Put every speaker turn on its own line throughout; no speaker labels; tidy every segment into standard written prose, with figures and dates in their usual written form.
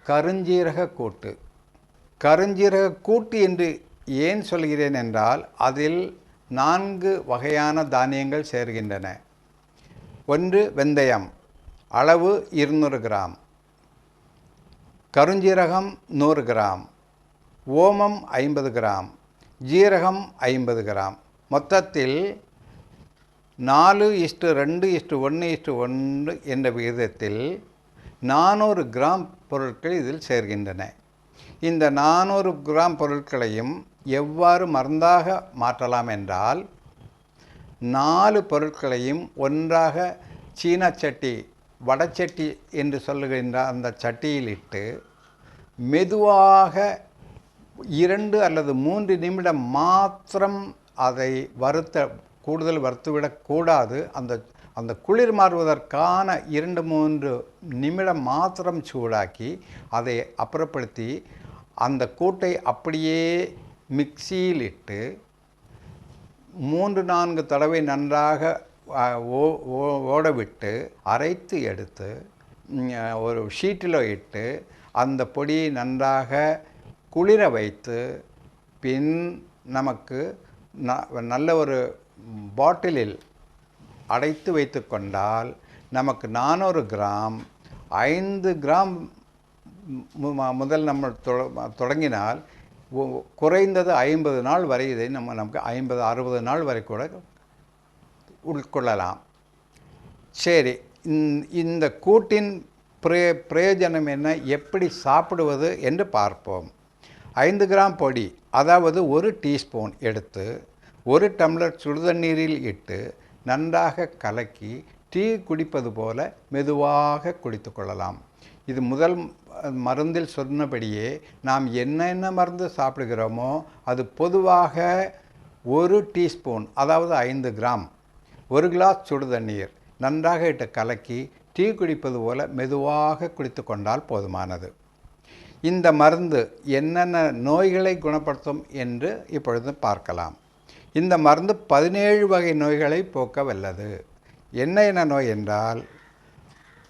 கருஞ்சீரக கூட்டு. கருஞ்சீரக கூட்டு என்று ஏன் சொல்கிறேன் என்றால், அதில் 4 வகையான தானியங்கள் சேர்கின்றன. ஒன்று வெந்தயம், அளவு 200 கிராம், கருஞ்சீரகம் 100 கிராம், ஓமம் 50 கிராம், ஜீரகம் 50 கிராம். மொத்தத்தில் 4:2:1:1 என்ற விகிதத்தில் 400 கிராம் பொருட்கள் இதில் சேர்கின்றன. இந்த 400 கிராம் பொருட்களையும் எவ்வாறு மருந்தாக மாற்றலாம் என்றால், 4 பொருட்களையும் ஒன்றாக சீன சட்டி, வடச்சட்டி என்று சொல்லுகின்ற அந்த சட்டியில் இட்டு மெதுவாக 2 அல்லது 3 நிமிடம் மாத்திரம் அதை கூடுதல் வறுத்துவிடக்கூடாது. அந்த குளிர் மாறுவதற்கான 2-3 நிமிடம் மாத்திரம் சூடாக்கி அதை அப்புறப்படுத்தி அந்த கூட்டை அப்படியே மிக்சியில் இட்டு 3-4 தடவை நன்றாக ஓடவிட்டு அரைத்து எடுத்து ஒரு ஷீட்டில் இட்டு அந்த பொடியை நன்றாக குளிர வைத்து பின் நமக்கு நல்ல ஒரு பாட்டிலில் அடைத்து வைத்து கொண்டால் நமக்கு 400 கிராம் 5 கிராம் முதல் நம்ம தொடங்கினால் குறைந்தது 50 நாள் வரை இதை நமக்கு 50-60 நாள் வரை கூட உட்கொள்ளலாம். சரி, இந்த கூட்டின் பிரயோஜனம் என்ன, எப்படி சாப்பிடுவது என்று பார்ப்போம். 5 கிராம் பொடி, அதாவது 1 டீஸ்பூன் எடுத்து 1 டம்ளர் சுடுதண்ணீரில் இட்டு நன்றாக கலக்கி டீ குடிப்பது போல மெதுவாக குடித்து கொள்ளலாம். இது முதல் மருந்தில் சொன்னபடியே நாம் என்னென்ன மருந்து சாப்பிடுகிறோமோ அது பொதுவாக 1 டீஸ்பூன், அதாவது 5 கிராம், 1 கிளாஸ் சுடுதண்ணீர் நன்றாக இட்டு கலக்கி டீ குடிப்பது போல மெதுவாக குடித்து கொண்டால் போதுமானது. இந்த மருந்து என்னென்ன நோய்களை குணப்படுத்தும் என்று இப்பொழுது பார்க்கலாம். இந்த மருந்து 17 வகை நோய்களை போக்க வல்லது. என்ன நோய் என்றால்,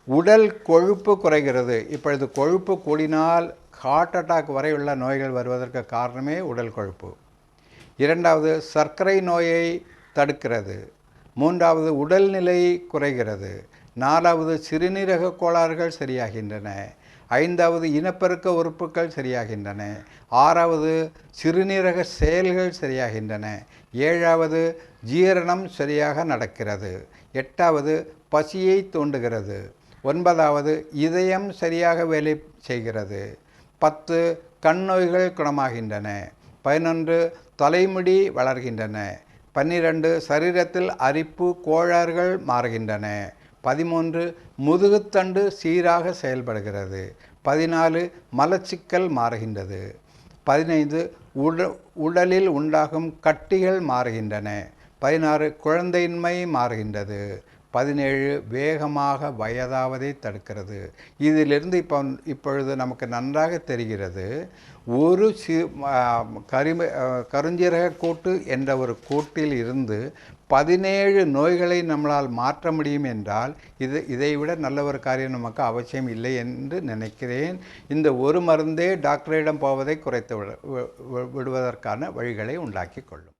உடல் கொழுப்பு குறைகிறது. இப்பொழுது கொழுப்பு கூடினால் ஹார்ட் அட்டாக் வரை உள்ள நோய்கள் வருவதற்கு காரணமே உடல் கொழுப்பு. 2வது, சர்க்கரை நோயை தடுக்கிறது. 3வது, உடல்நிலை குறைகிறது. 4வது, சிறுநீரக கோளாறுகள் சரியாகின்றன. 5வது, இனப்பெருக்க உறுப்புகள் சரியாகின்றன. 6வது, சிறுநீரக செயல்கள் சரியாகின்றன. 7வது, ஜீரணம் சரியாக நடக்கிறது. 8வது, பசியை தூண்டுகிறது. 9வது, இதயம் சரியாக வேலை செய்கிறது. 10, கண் நோய்கள் குணமாகின்றன. 11, தலைமுடி வளர்கின்றன. 12, சரீரத்தில் அரிப்பு கோளாறுகள் மாறுகின்றன. 13, முதுகுத்தண்டு சீராக செயல்படுகிறது. 14, மலச்சிக்கல் மாறுகின்றது. 15, உடலில் உண்டாகும் கட்டிகள் மாறுகின்றன. 16, குழந்தையின்மை மாறுகின்றது. 17, வேகமாக வயதாவதை தடுக்கிறது. இதிலிருந்து இப்பொழுது நமக்கு நன்றாக தெரிகிறது, ஒரு கருஞ்சீரக கூட்டு என்ற ஒரு கூட்டில் இருந்து 17 நோய்களை நம்மளால் மாற்ற முடியும் என்றால் இதைவிட நல்ல ஒரு காரியம் நமக்கு அவசியம் இல்லை என்று நினைக்கிறேன். இந்த ஒரு மருந்தே டாக்டரிடம் போவதை குறைத்து விடுவதற்கான வழிகளை உண்டாக்கி கொள்ளும்.